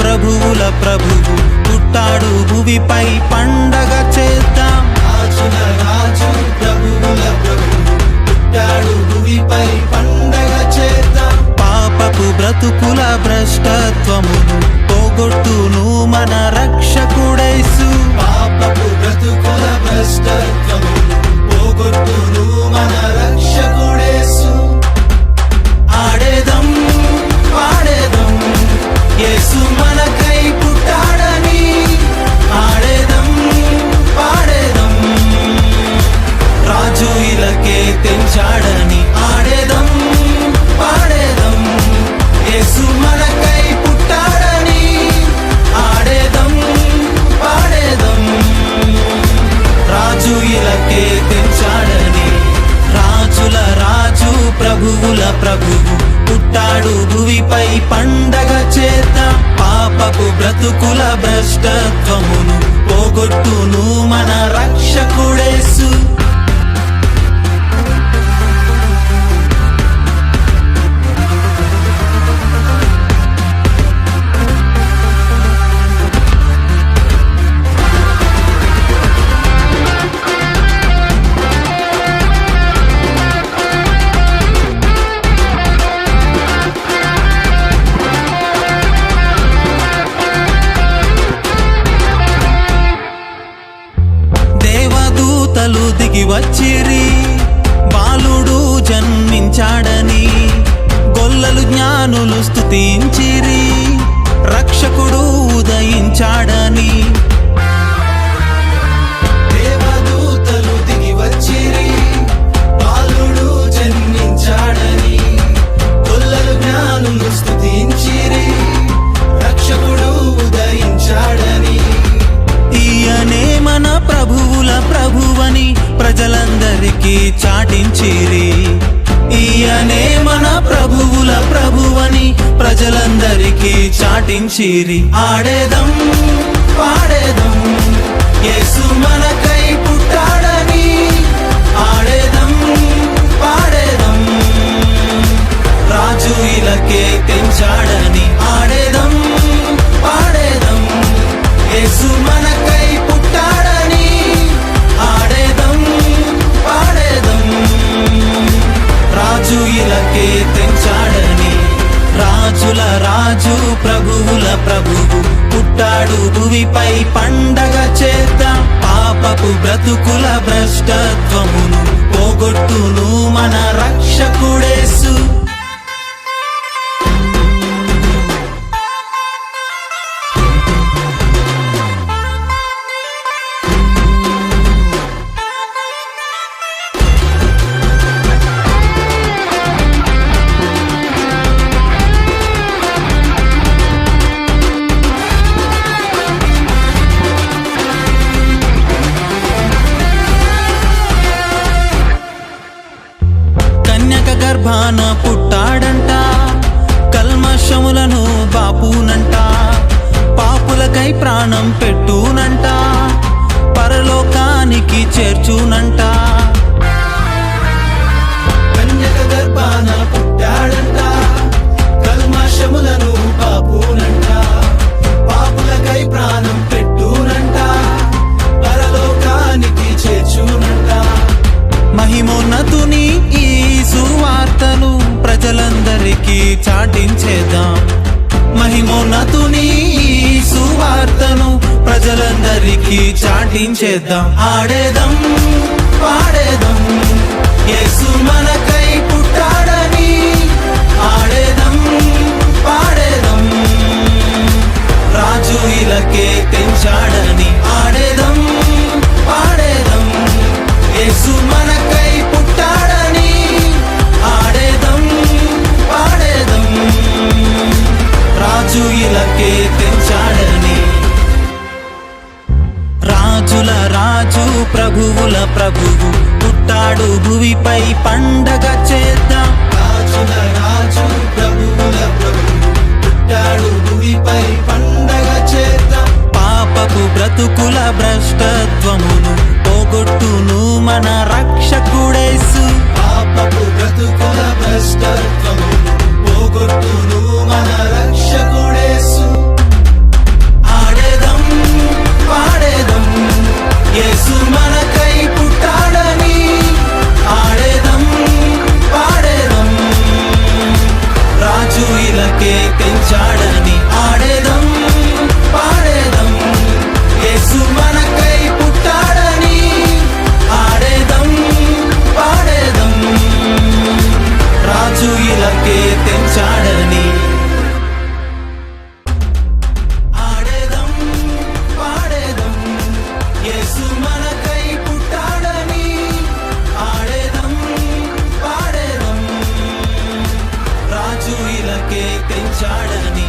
ప్రభువుల ప్రభువు పుట్టాడు భువిపై పండగ చేద్దాం. రాజుల రాజు ప్రభువుల ప్రభువు పుట్టాడు భువిపై పండగ చేద్దాం. పాపపు బ్రతుకుల భ్రష్టత్వమును పోగొట్టును మన రక్షకుడేసు. పాపపు బ్రతుకుల భ్రష్టత్వమును పోగొట్టును మన రక్షకుడేసు. ఆడేదం పాడేదం యేసు మనకై పుట్టాడని. ఆడేదం పాడేదం రాజు ఇలకే తెంచాడని. ఆడేదం పాడేదం యేసు మనకై పుట్టాడని. ఆడేదం పాడేదం రాజు ఇలకే తెంచాడని. రాజుల రాజు ప్రభువుల ప్రభువు పుట్టాడు భువిపై పండగ చేద్దాం. పాపపు బ్రతుకుల భ్రష్టత్వమును పోగొట్టును మన రక్షకుడేసు. దేవదూతలు దిగి వచ్చిరి, బాలుడు జన్మించాడని. గొల్లలు జ్ఞానులు స్తుతించిరి, రక్షకుడు ఉదయించాడని. దేవదూతలు దిగి వచ్చిరి, బాలుడు జన్మించాడని. గొల్లలు జ్ఞానులు స్తుతించిరి, రక్షకుడు ఉదయించాడని. ఈయనే మన ప్రభువుల ప్రభువని ప్రజలందరికీ చాటించిరి. ఈయనే మన ప్రభువుల ప్రభువని ప్రజలందరికీ చాటించిరి. ఆడేదం పాడేదం యేసు మనకై పుట్టాడని. ఆడేదం పాడేదం రాజు ఇలకే తెంచాడని. ఆడేదం పాడేదం యేసు మనకై పుట్టాడని. ఆడేదం పాడేదం రాజు ఇలకే తెంచాడని. రాజుల రాజు ప్రభువుల ప్రభువు పుట్టాడు భువిపై పండగ చేద్దాం. పాపపు బ్రతుకుల భ్రష్టత్వమును పోగొట్టును మన రక్షకుడేసు. కన్యక గర్భాన పుట్టాడంట, కల్మషములను బాపునంట. పాపులకై ప్రాణం పెట్టునంట, పరలోకానికి చేర్చునంట. కన్యక గర్భాన పుట్టాడంట, కల్మషములను బాపునంట. పాపులకై ప్రాణం పెట్టునంట, పరలోకానికి చేర్చునంట. మహిమోన్నతుని ఈ సువార్తను ప్రజలందరికీ చాటించేద్దాం. మహిమోన్నతుని ఈ సువార్తను ప్రజలందరికీ చాటించేద్దాం. ఆడేదం పాడేదం యేసు మనకై పుట్టాడని. ఆడేదం పాడేదం రాజు ఇలకే తెంచాడని. ఆడేదం పాడేదం యేసు మనకై పుట్టాడని. ఆడేదం పాడేదం రాజు ఇలకే ఇలకే తెంచాడని. రాజుల రాజు ప్రభువుల ప్రభువు పుట్టాడు భువిపై పండగ చేద్దాం. రాజుల రాజు ప్రభువుల ప్రభువు పుట్టాడు భూమిపై పండగ చేద్దాం. పాపపు బ్రతుకుల భ్రష్టత్వమును పోగొట్టును మన రక్షకుడేసు. పాపపు బ్రతుకుల భ్రష్టత్వము పోగొట్టును మన రక్షకుడేసు. ఆడేదం పాడేదం యేసు మనకై పుట్టాడని. ఆడేదం పాడేదం రాజు ఇలకే తెంచాడని. ఆడేదం పాడేదం యేసు మనకై పుట్టాడని. ఆడేదం పాడేదం రాజు ఇలకే తెంచాడని. ఆడేదం పాడేదం యేసు మనకై పుట్టాడని. ఆడేదం పాడేదం రాజు ఇలకే తెంచాడని.